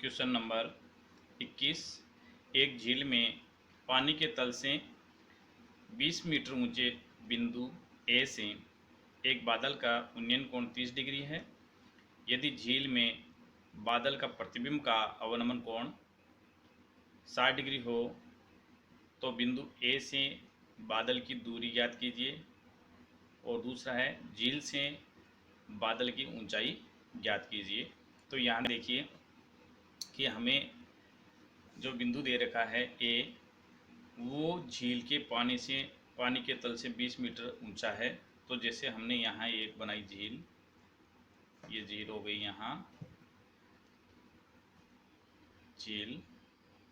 Question number 21। एक झील में पानी के तल से 20 मीटर ऊंचे बिंदु ए से एक बादल का उन्नयन कोण 30 डिग्री है। यदि झील में बादल का प्रतिबिंब का अवनमन कोण 60 डिग्री हो तो बिंदु ए से बादल की दूरी ज्ञात कीजिए। और दूसरा है झील से बादल की ऊंचाई ज्ञात कीजिए। तो यहाँ देखिए कि हमें जो बिंदु दे रखा है ए, वो झील के पानी के तल से 20 मीटर ऊंचा है। तो जैसे हमने यहाँ एक बनाई झील, ये झील हो गई यहाँ झील,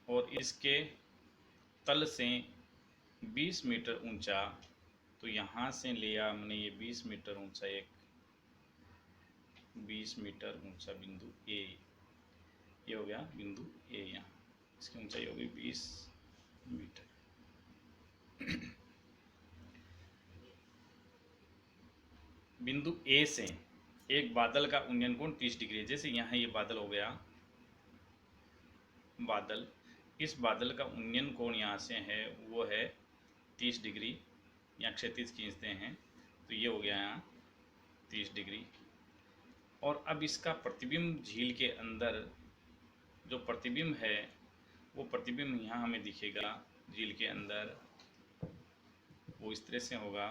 और इसके तल से 20 मीटर ऊंचा, तो यहाँ से लिया हमने ये 20 मीटर ऊंचा, एक 20 मीटर ऊंचा बिंदु ए, ये हो गया बिंदु ए। यहाँ इसकी ऊंचाई हो गई 20 मीटर। बिंदु ए से एक बादल का उन्नयन कोण 30 डिग्री है। जैसे यहाँ ये बादल हो गया बादल, इस बादल का उन्नयन कोण यहाँ से है वो है 30 डिग्री, यहाँ क्षैतिज खींचते हैं तो ये हो गया यहाँ 30 डिग्री। और अब इसका प्रतिबिंब झील के अंदर जो प्रतिबिंब है वो प्रतिबिंब यहाँ हमें दिखेगा झील के अंदर, वो इस तरह से होगा।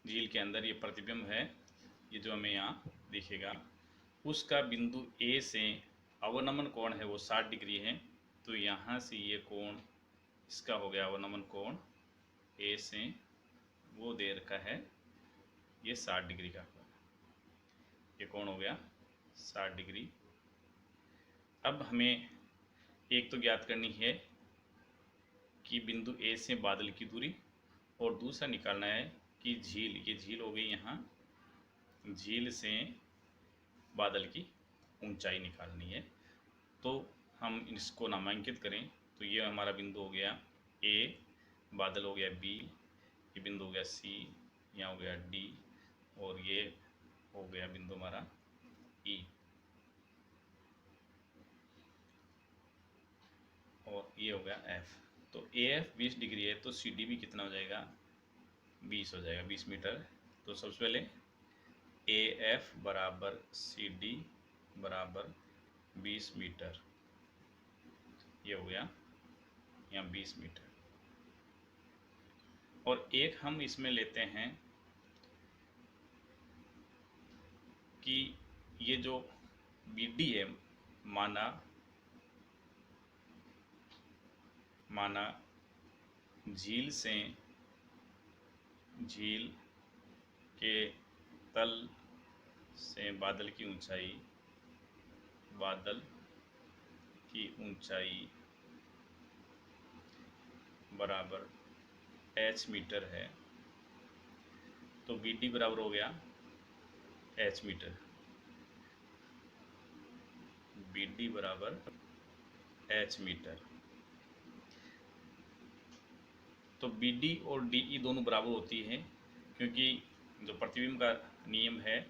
झील के अंदर ये प्रतिबिंब है, ये जो हमें यहाँ दिखेगा, उसका बिंदु ए से अवनमन कोण है वो 60 डिग्री है। तो यहाँ से ये कोण इसका हो गया अवनमन कोण ए से, वो दे रखा है ये 60 डिग्री का कोण, ये कोण हो गया 60 डिग्री। अब हमें एक तो ज्ञात करनी है कि बिंदु ए से बादल की दूरी, और दूसरा निकालना है कि झील, ये झील हो गई यहाँ, झील से बादल की ऊंचाई निकालनी है। तो हम इसको नामांकित करें तो ये हमारा बिंदु हो गया ए, बादल हो गया बी, ये बिंदु हो गया सी, यहाँ हो गया डी, और ये हो गया बिंदु हमारा ई। और ये हो गया एफ। तो ए एफ 20 डिग्री है तो सी डी भी कितना हो जाएगा, 20 हो जाएगा, 20 मीटर। तो सबसे पहले ए एफ बराबर सी डी बराबर 20 मीटर, ये हो गया यहाँ 20 मीटर। और एक हम इसमें लेते हैं कि ये जो बी डी है, माना झील के तल से बादल की ऊंचाई बराबर h मीटर है। तो बी डी बराबर हो गया h मीटर, बी डी बराबर h मीटर। तो बी डी और डी ई दोनों बराबर होती है, क्योंकि जो प्रतिबिंब का नियम है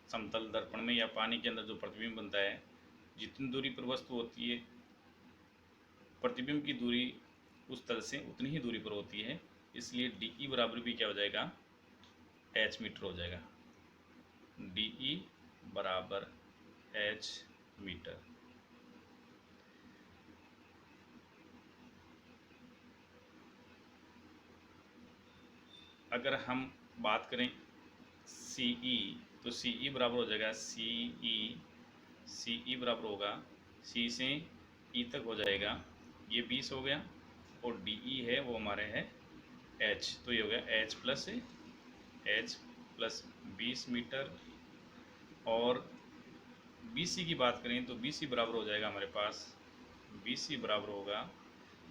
समतल दर्पण में या पानी के अंदर जो प्रतिबिंब बनता है, जितनी दूरी पर वस्तु होती है प्रतिबिंब की दूरी उस तल से उतनी ही दूरी पर होती है, इसलिए डी ई बराबर भी क्या हो जाएगा, h मीटर हो जाएगा। डी ई बराबर h मीटर। अगर हम बात करें सी ई, तो सी ई बराबर हो जाएगा सी ई बराबर होगा सी से ई तक हो जाएगा, ये 20 हो गया, और डी ई है वो हमारे है h, तो ये हो गया h प्लस 20 मीटर। और बी सी की बात करें तो बी सी बराबर हो जाएगा हमारे पास, बी सी बराबर होगा,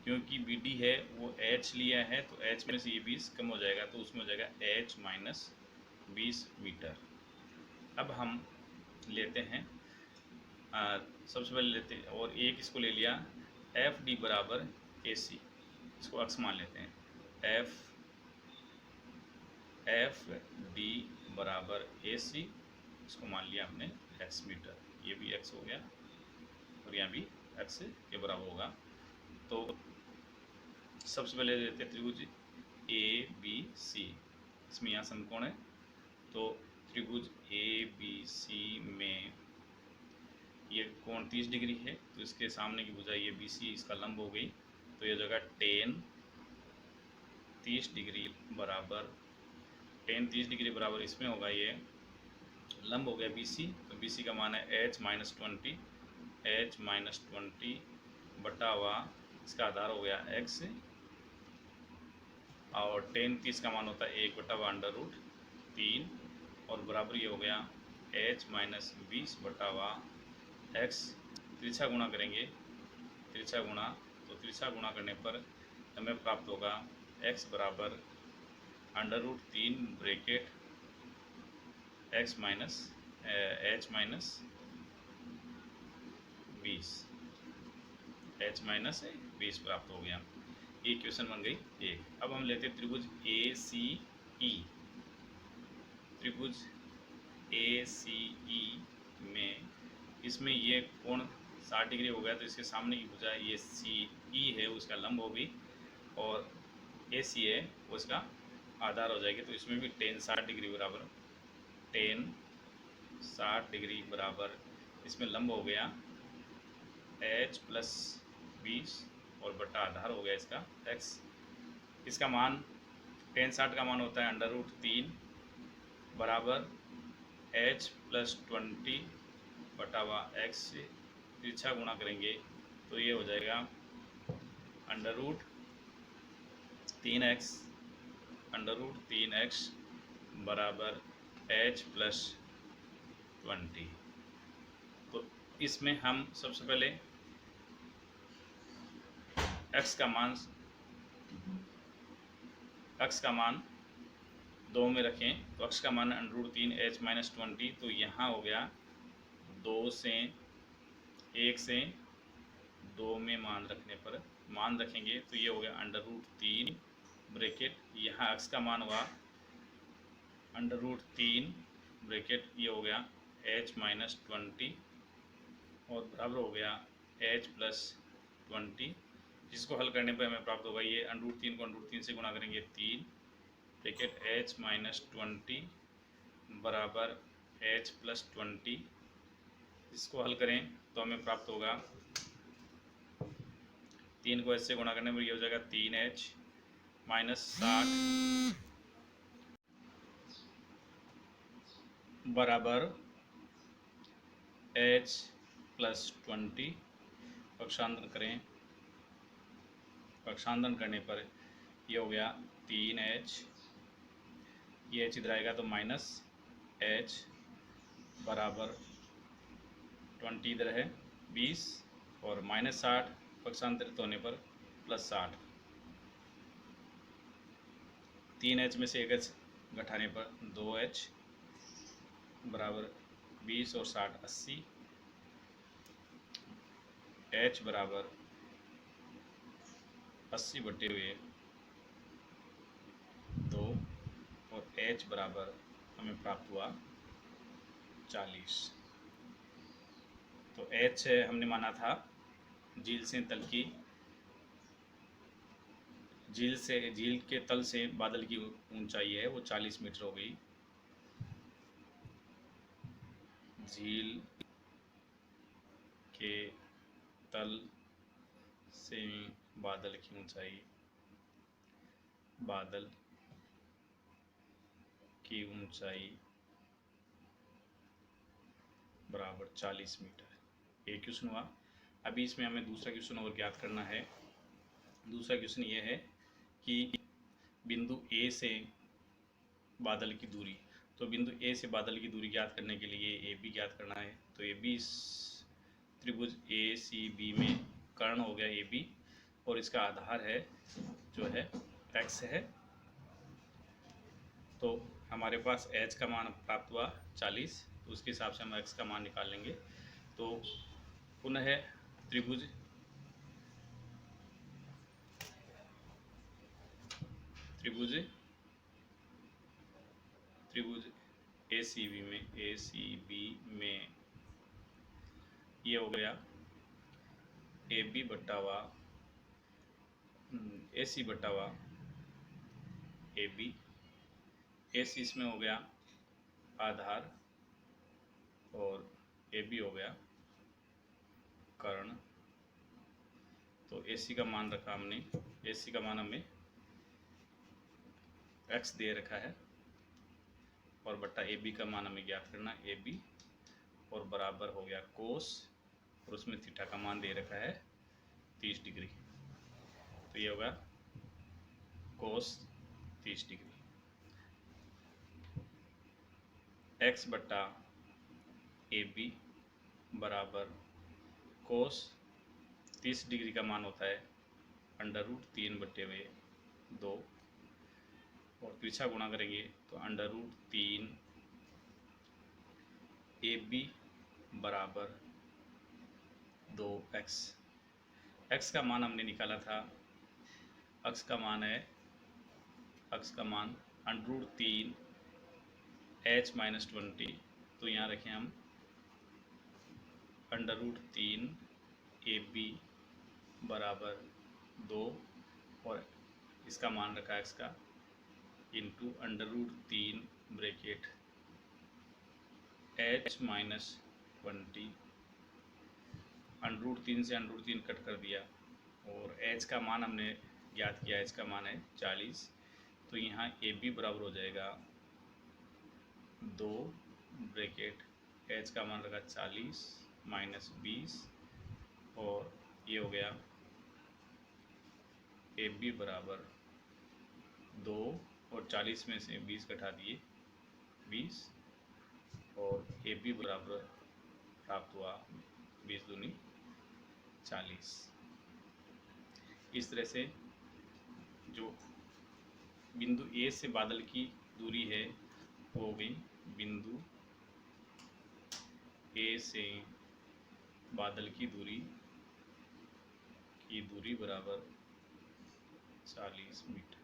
क्योंकि बी डी है वो h लिया है तो h में से ये 20 कम हो जाएगा, तो उसमें हो जाएगा h माइनस 20 मीटर। अब हम लेते हैं सबसे पहले लेते हैं, और एक इसको ले लिया एफ डी बराबर ए सी, इसको अक्स मान लेते हैं। एफ डी बराबर ए सी, इसको मान लिया हमने एक्स मीटर, ये भी एक्स हो गया और यहाँ भी एक्स के बराबर होगा। तो सबसे पहले लेते हैं त्रिभुज ए बी सी, इसमें यहाँ समकोण है, तो त्रिभुज ए बी सी में ये कोण 30 डिग्री है, तो इसके सामने की भुजा ये बी सी इसका लंब हो गई, तो ये जगह टेन 30 डिग्री बराबर इसमें होगा, ये लंब हो गया बी सी, तो बी सी का मान है एच माइनस 20 बटा हुआ इसका आधार हो गया एक्स, और टेन 30 का मान होता है 1 बटा हुआ अंडर रूट 3, और बराबर ये हो गया एच माइनस 20 बटा हुआ एक्स। तिरछा गुणा करेंगे, तिरछा गुणा करने पर हमें प्राप्त होगा एक्स बराबर under root 3 bracket x minus h minus 20 प्राप्त हो गया। ये क्वेश्चन बन गई एक। अब हम लेते हैं त्रिभुज ए सी ई। त्रिभुज ए सी ई में इसमें ये कोण 60 डिग्री हो गया, तो इसके सामने की भुजा ये सी ई है उसका लंब होगी, और ए सी है वो इसका आधार हो जाएगी, तो इसमें भी टेन 60 डिग्री बराबर इसमें लंब हो गया एच प्लस 20 और बटा आधार हो गया इसका एक्स। इसका मान टेन 60 का मान होता है अंडर रूट 3 बराबर एच प्लस 20 बटा हुआ एक्स से तिरछा गुणा करेंगे, तो ये हो जाएगा अंडर रूट 3x बराबर एच प्लस 20। तो इसमें हम सबसे पहले x का मान 2 में रखें, तो x का मान अंडर रूट 3 एच माइनस 20, तो यहाँ हो गया 1 से 2 में मान रखेंगे, तो ये हो गया अंडर रूट 3 ब्रैकेट, यहाँ x का मान हुआ अंडर रूट 3 ब्रैकेट, ये हो गया h माइनस 20 और बराबर हो गया h प्लस 20, जिसको हल करने पर हमें प्राप्त होगा ये अंडर रूट 3 को अंडर रूट 3 से गुणा करेंगे 3 ब्रैकेट h माइनस 20 बराबर h प्लस 20। इसको हल करें तो हमें प्राप्त होगा 3 को h से गुणा करने पर ये हो जाएगा 3h माइनस 60 बराबर h प्लस 20। पक्षांतरण करने पर ये हो गया 3h, ये h इधर आएगा तो माइनस h बराबर 20 इधर है 20 और माइनस 60 पक्षांतरित होने पर प्लस 60। 3h में से 1h घटाने पर 2h बराबर 20 और 60 80, h बराबर 80 बटे हुए 2 और h बराबर हमें प्राप्त हुआ 40। तो h हमने माना था झील के तल से बादल की ऊंचाई है वो 40 मीटर हो गई। झील के तल से बादल की ऊंचाई बराबर 40 मीटर। एक क्वेश्चन हुआ। अभी इसमें हमें दूसरा क्वेश्चन और ज्ञात करना है। दूसरा क्वेश्चन ये है कि बिंदु ए से बादल की दूरी, तो बिंदु ए से बादल की दूरी ज्ञात करने के लिए ए बी ज्ञात करना है। तो ए बी त्रिभुज ए सी बी में कर्ण हो गया ए बी और इसका आधार है जो है एक्स है। तो हमारे पास h का मान प्राप्त हुआ 40, तो उसके हिसाब से हम x का मान निकाल लेंगे। तो पुनः त्रिभुज त्रिभुज त्रिभुज ACB में ये हो गया AB बट्टा वा AC बट्टा वा AB, AC इसमें हो गया आधार और AB हो गया कर्ण। तो AC का मान रखा हमने, AC का मान हमें x दे रखा है और बट्टा AB का मान हमें ज्ञात करना AB, और बराबर हो गया कोस, और उसमें थीटा का मान दे रखा है 30 डिग्री। तो ये होगा कोस 30 डिग्री। x बट्टा AB बराबर कोस 30 डिग्री का मान होता है √3/2, और तिरछा गुणा करेंगे तो √3 AB बराबर 2x। x का मान हमने निकाला था, x का मान है, x का मान √3 h-20, तो यहाँ रखें हम √3 AB बराबर 2, और इसका मान रखा x का इंटू √3 ब्रैकेट h-20, √3 से √3 कट कर दिया, और h का मान हमने ज्ञात किया, h का मान है 40। तो यहाँ AB बराबर हो जाएगा 2 ब्रैकेट h का मान लगा 40 -20, और ये हो गया AB बराबर 2, और 40 में से 20 घटा दिए 20, और AB बराबर प्राप्त हुआ 20 दूनी 40। इस तरह से जो बिंदु A से बादल की दूरी है वो हो गई, बिंदु A से बादल की दूरी बराबर 40 मीटर।